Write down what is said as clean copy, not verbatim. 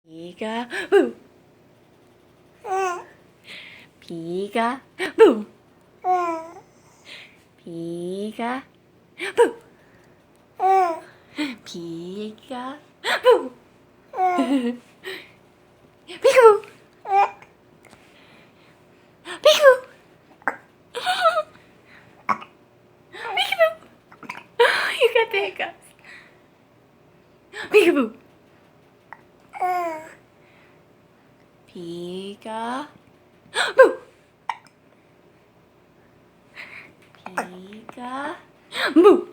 비가 부 비가 부 비가 부 비가 부 비구 비구 You got the hiccups. Peekaboo. Peeka. Boo. Peeka. Boo.